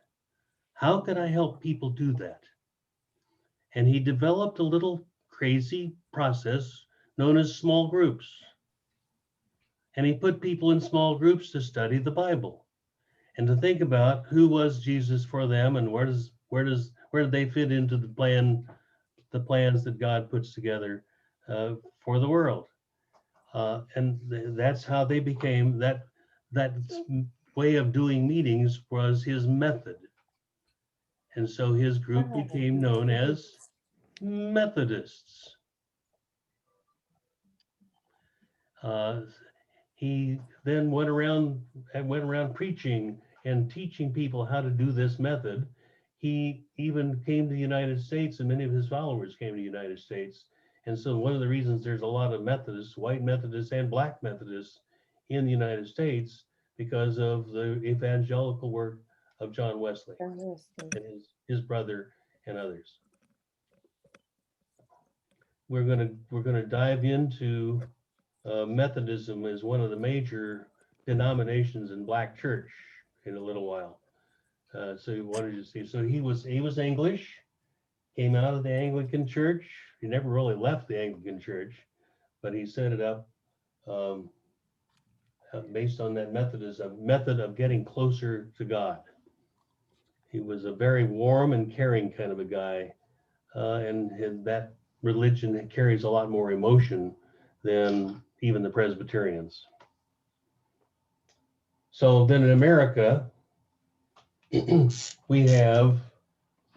How can I help people do that? And he developed a little crazy process known as small groups. And he put people in small groups to study the Bible and to think about who was Jesus for them and where did they fit into the plans that God puts together for the world. And that's how they became that way of doing meetings was his method. And so his group became known as Methodists. He then went around preaching and teaching people how to do this method. He even came to the United States, and many of his followers came to the United States. And so one of the reasons there's a lot of Methodists, white Methodists and black Methodists in the United States, because of the evangelical work of John Wesley and his brother and others. We're gonna dive into Methodism as one of the major denominations in Black church in a little while. So what did you see? So he was English, came out of the Anglican Church. He never really left the Anglican Church, but he set it up based on that method of getting closer to God. He was a very warm and caring kind of a guy, and that religion carries a lot more emotion than even the Presbyterians. So then in America, we have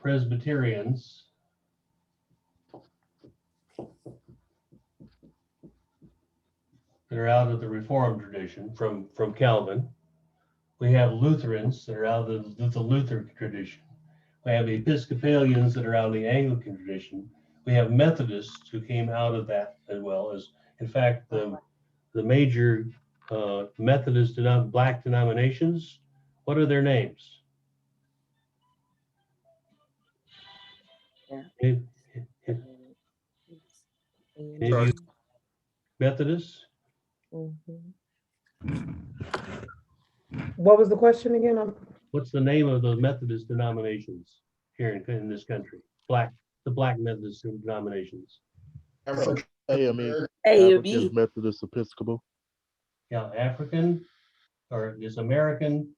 Presbyterians that are out of the Reformed tradition from Calvin. We have Lutherans that are out of the Luther tradition. We have Episcopalians that are out of the Anglican tradition. We have Methodists who came out of that as well as, in fact, the major Methodist black denominations. What are their names? Yeah. Maybe Methodists? What was the question again? What's the name of the Methodist denominations here in this country? The black Methodist denominations. African AME, AME. African Methodist Episcopal. Yeah, African, or this American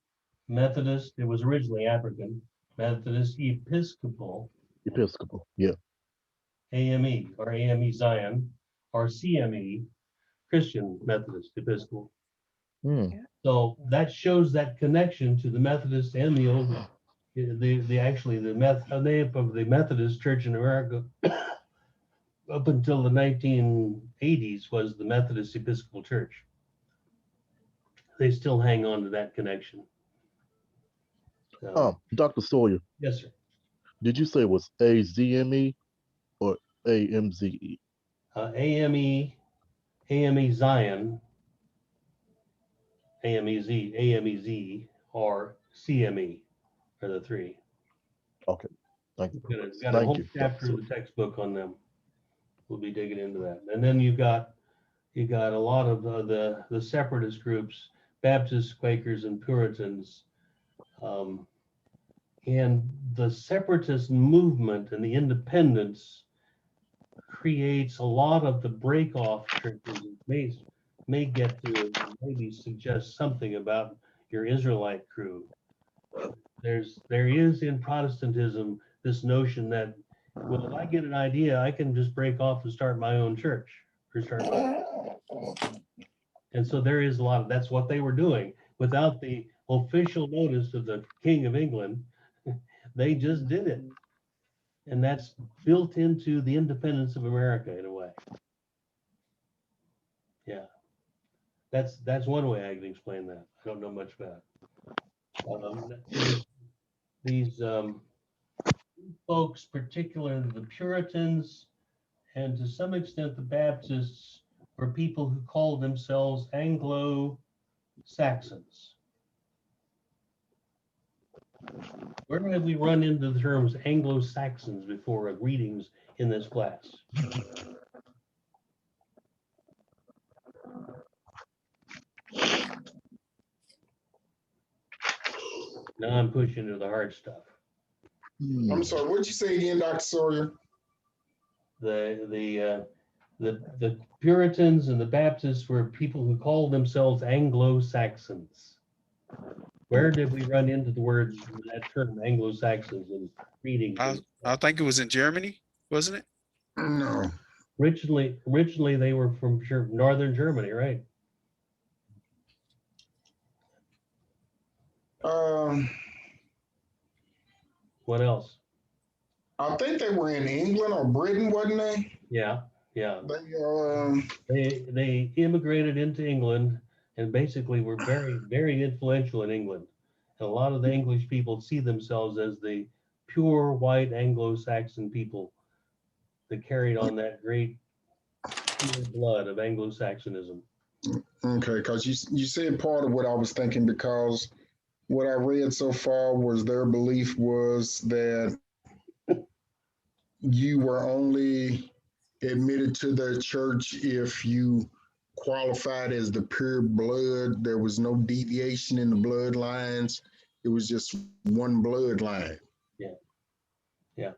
Methodist, it was originally African Methodist Episcopal, Yeah. AME, or AME Zion, or CME, Christian Methodist Episcopal. So that shows that connection to the Methodist and the old, the name of the Methodist Church in America up until the 1980s was the Methodist Episcopal Church. They still hang on to that connection. Dr. Sawyer, Yes, sir. did you say it was AZME or AMZE? AME, AME Zion, AMEZ, or CME are the three. Okay, thank you. Got a Thank whole you, chapter Dr. of the textbook on them. We'll be digging into that. And then you got a lot of the separatist groups, Baptists, Quakers, and Puritans. And the separatist movement and the independence creates a lot of the break-off churches. May get to maybe suggest something about your Israelite crew. There is in Protestantism this notion that, well, if I get an idea, I can just break off and start my own church or start my. And so there is a lot of, that's what they were doing without the official notice of the King of England. They just did it. And that's built into the independence of America in a way. Yeah. That's one way I can explain that. I don't know much about it. These folks, particularly the Puritans, and to some extent the Baptists, were people who called themselves Anglo-Saxons. Where have we run into the terms Anglo-Saxons before at readings in this class? Now I'm pushing to the hard stuff. I'm sorry, what'd you say again, Dr. Sawyer? The Puritans and the Baptists were people who called themselves Anglo-Saxons. Where did we run into the word, that term Anglo-Saxons in reading? I think it was in Germany, wasn't it? No. Originally they were from northern Germany, right? What else? I think they were in England or Britain, wasn't they? Yeah. They, They immigrated into England and basically were very, very influential in England. And a lot of the English people see themselves as the pure white Anglo-Saxon people that carried on that great pure blood of Anglo-Saxonism. okay, because you said part of what I was thinking, because what I read so far was their belief was that you were only admitted to the church if you qualified as the pure blood. There was no deviation in the bloodlines. It was just one bloodline. Yeah.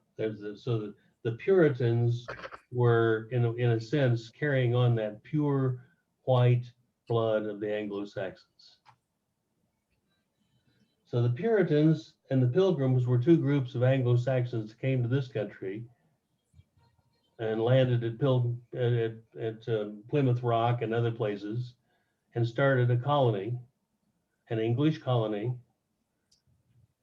So the Puritans were in a sense carrying on that pure white blood of the Anglo-Saxons. So the Puritans and the Pilgrims were two groups of Anglo-Saxons that came to this country and landed at Plymouth Rock and other places and started a colony, an English colony,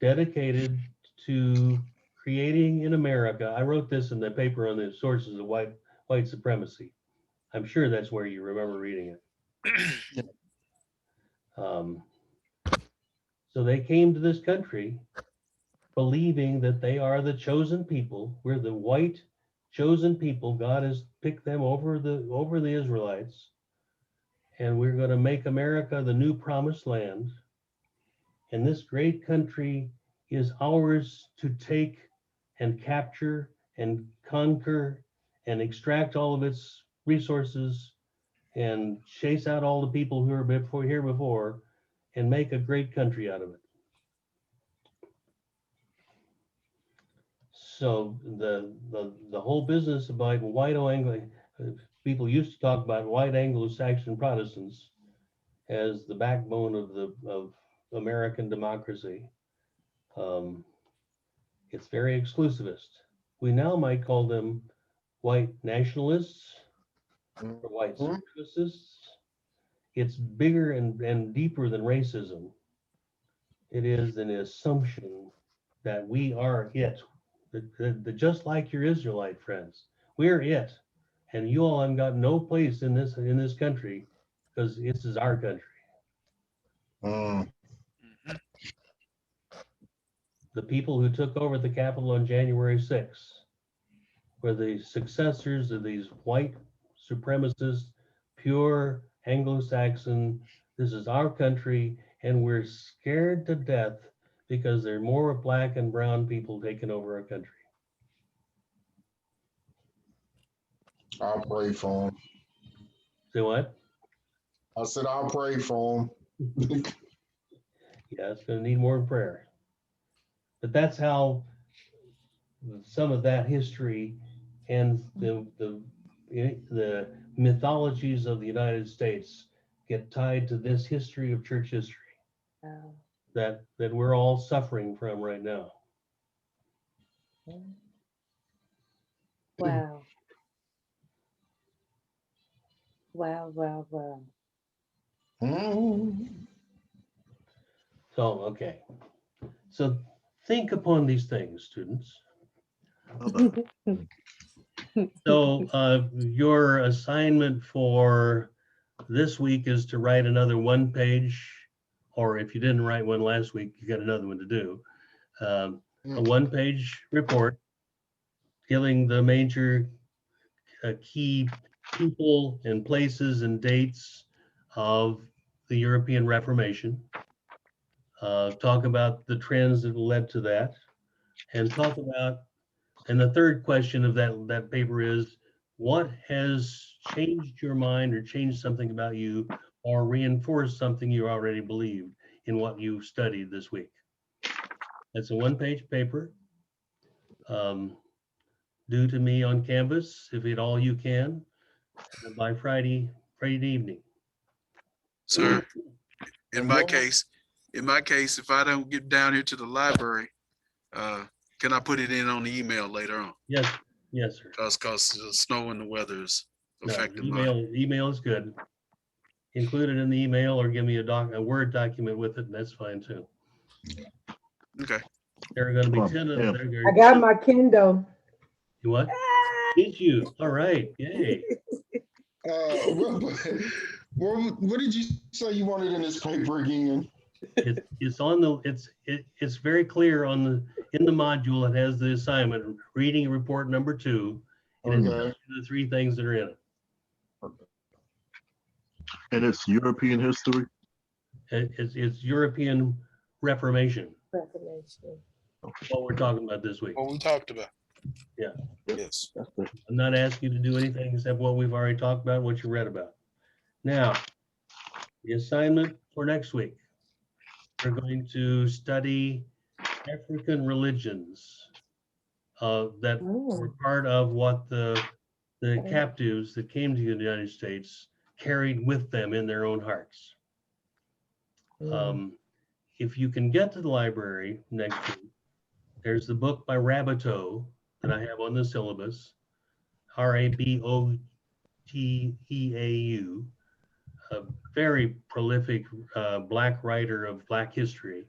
dedicated to creating in America. I wrote this in the paper on the sources of white supremacy. I'm sure that's where you remember reading it. So they came to this country believing that they are the chosen people. We're the white chosen people. God has picked them over the Israelites, and we're going to make America the new promised land. And this great country is ours to take and capture and conquer and extract all of its resources and chase out all the people who are here before and make a great country out of it. So the whole business about white Anglo, people used to talk about white Anglo-Saxon Protestants as the backbone of American democracy. It's very exclusivist. We now might call them white nationalists or white supremacists. It's bigger and deeper than racism. It is an assumption that we are it. Just like your Israelite friends, we're it. And you all have got no place in this country because this is our country. Mm. Mhm. The people who took over the Capitol on January 6th were the successors of these white supremacist, pure Anglo-Saxon. This is our country, and we're scared to death because there are more black and brown people taking over our country. I'll pray for him. Say what? I said I'll pray for him. Yeah, it's going to need more prayer. But that's how some of that history and the mythologies of the United States get tied to this history of church history that we're all suffering from right now. Wow. Wow, wow, wow. Mm. So, okay. So think upon these things, students. So your assignment for this week is to write another one page, or if you didn't write one last week, you got another one to do. A one-page report giving the major key people and places and dates of the European Reformation. Talk about the trends that led to that, and talk about, and the third question of that paper is, what has changed your mind or changed something about you or reinforced something you already believed in what you studied this week? That's a one-page paper. Due to me on Canvas, if at all you can, by Friday evening. Sir, in And my we'll- case, if I don't get down here to the library, can I put it in on the email later on? Yes, yes, sir. Cause the snow and the weather is No, affecting my. email is good. Include it in the email or give me a Word document with it, and that's fine too. Okay. There are gonna be Come on, 10 of Pam. them. I got my Kindle. You what? Did you? All right, yay. What did you say you wanted in this paper again? It's on the, it's very clear in the module. It has the assignment, reading report number 2. And it tells Okay. you the 3 things that are in it. And it's European history. It's European Reformation, Reformation. what we're talking about this week. What we talked about. Yeah. Yes. That's the I'm not asking you to do anything except what we've already talked about, what you read about. Now, the assignment for next week, we're going to study African religions that were part of what the captives that came to the United States carried with them in their own hearts. If you can get to the library next week, there's the book by Raboteau that I have on the syllabus, Raboteau, a very prolific Black writer of Black history,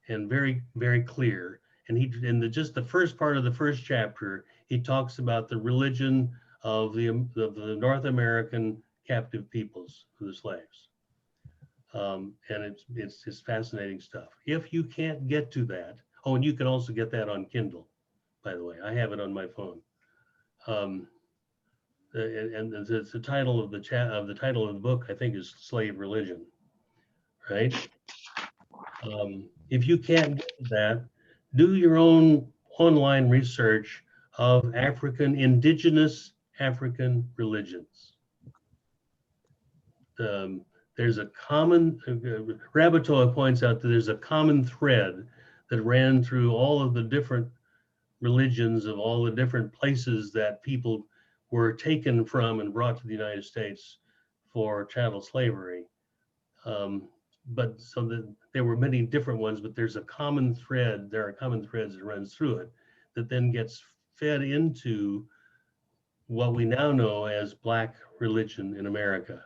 and very, very clear. And he, in just the first part of the first chapter, he talks about the religion of the North American captive peoples, the slaves. And it's just fascinating stuff. If you can't get to that, oh, and you can also get that on Kindle, by the way. I have it on my phone. And the title of the title of the book, I think, is Slave Religion, right? If you can't get to that, do your own online research of indigenous African religions. There's a common, Raboteau points out that there's a common thread that ran through all of the different religions of all the different places that people were taken from and brought to the United States for chattel slavery. But so that there were many different ones, but there's a common thread. There are common threads that runs through it that then gets fed into what we now know as Black religion in America.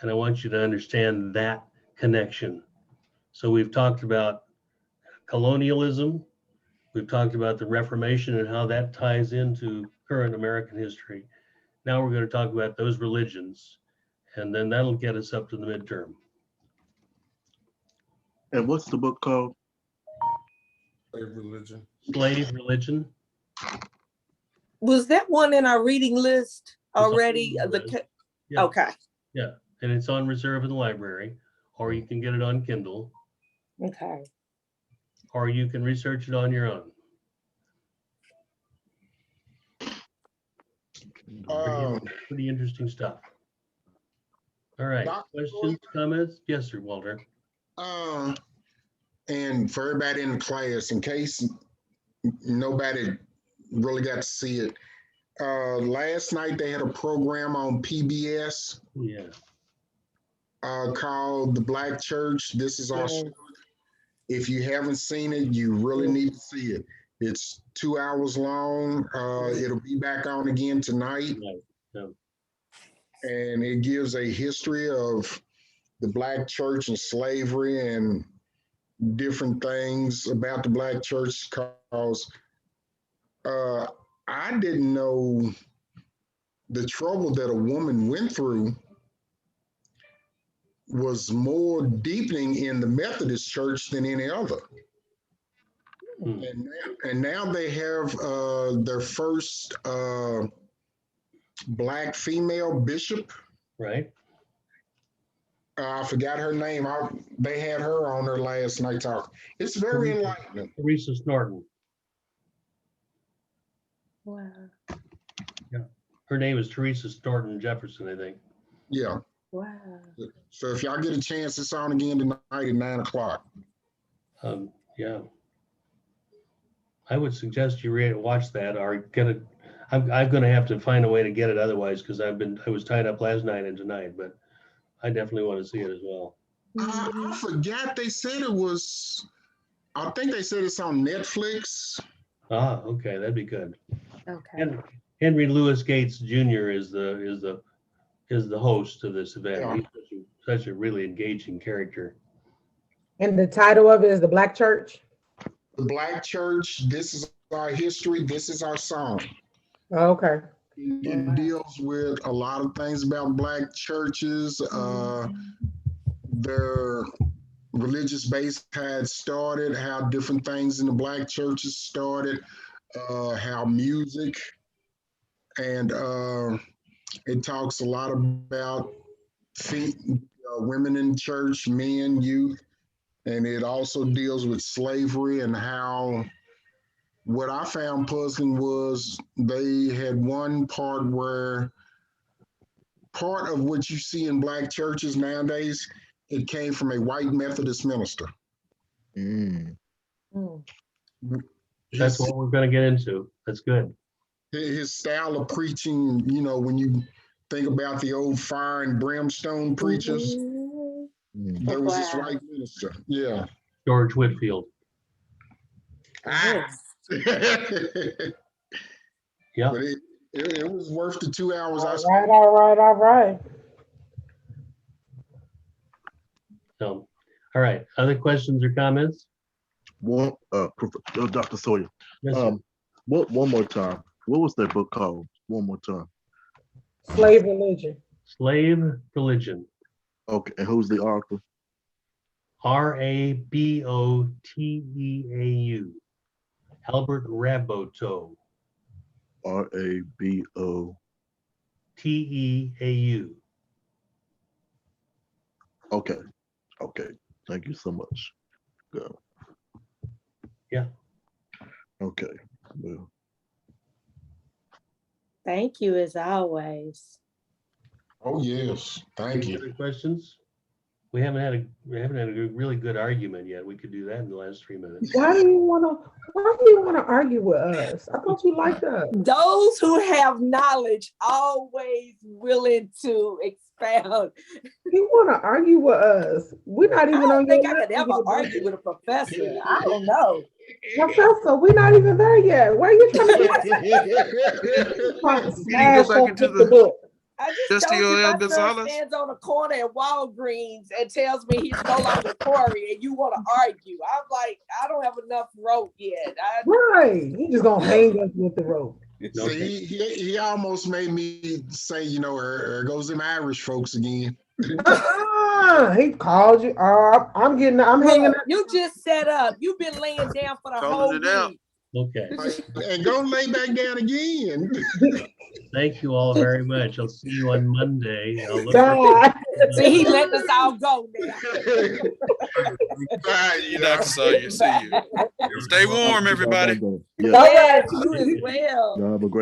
And I want you to understand that connection. So we've talked about colonialism. We've talked about the Reformation and how that ties into current American history. Now we're going to talk about those religions, and then that'll get us up to the midterm. And what's the book called? Slave religion. Slave religion. Was that one in our reading list on already? the list. Yeah. Okay, Yeah, and it's on reserve in the library, or you can get it on Kindle, okay. or you can research it on your own. Pretty interesting stuff. All right, questions, comments? Yes, sir, Walter. And for everybody in the class, in case nobody really got to see it, last night they had a program on PBS Yeah, called The Black Church. This is our. Yes. If you haven't seen it, you really need to see it. It's 2 hours long. It'll be back on again tonight. right. Yeah. And it gives a history of the Black church and slavery and different things about the Black church, because I didn't know the trouble that a woman went through was more deepening in the Methodist church than any other. Hmm. And now they have their first Black female bishop. Right. I forgot her name. They had her on there last night talking. It's very enlightening. Teresa Snorton. Wow. Her name is Teresa Snorton Jefferson, I think. Yeah. Wow. So if y'all get a chance, it's on again tonight at 9 o'clock. Yeah. I would suggest you watch that or get it. I'm going to have to find a way to get it otherwise, because I was tied up last night and tonight, but I definitely want to see it as well. I forgot they said it was. I think they said it's on Netflix. Ah, okay, that'd be good. Okay. And Henry Louis Gates Jr. is the host of this event. Yeah. He's such a really engaging character. And the title of it is The Black Church. The Black Church. This is our history. This is our song. Okay. It deals with a lot of things about Black churches, their religious base had started, how different things in the Black churches started, how music, and it talks a lot about women in church, men, youth, and it also deals with slavery and how. What I found puzzling was they had one part where part of what you see in Black churches nowadays, it came from a white Methodist minister. Mm. That's what we're going to get into. That's good. His style of preaching, when you think about the old fire and brimstone preachers, there was this white minister. Yeah. George Whitfield. Yes. Yeah. But it was worth the 2 hours I All spent. right. So, all right. Other questions or comments? One, Dr. Sawyer. Yes, sir. One more time. What was that book called? One more time. Slave religion. Slave religion. Okay, and who's the author? Raboteau. Albert Raboteau. Rabo. Teau. Okay. Thank you so much. Go. Yeah. Okay. Well, Thank you as always. Oh yes, thank Any you. other questions? We haven't had a really good argument yet. We could do that in the last 3 minutes. Why do you want to argue with us? I thought you liked us. Those who have knowledge always willing to expound. You want to argue with us? We're not I even don't on think your I could ever level. argue with a professor. I don't know. Professor, we're not even there yet. Why are you trying to Can you smash go back us into with the the book? I just Just told you L. my son Gonzalez? stands on a corner at Walgreens and tells me he's no longer Corey and you want to argue. I'm like, I don't have enough rope yet. Right. You just gonna hang us with the rope. See, he almost made me say, there goes them Irish folks again. He called you. I'm hanging Look, up. you just set up. You've been laying down for the whole Calling it out. week. Okay. And go lay back down again. Thank you all very much. I'll see you on Monday. I'll look God. See, he letting us all go now. Bye, Good night, Sawyer. See you. Stay warm, everybody. Yeah. All right. Yes, you as well. Y'all have a great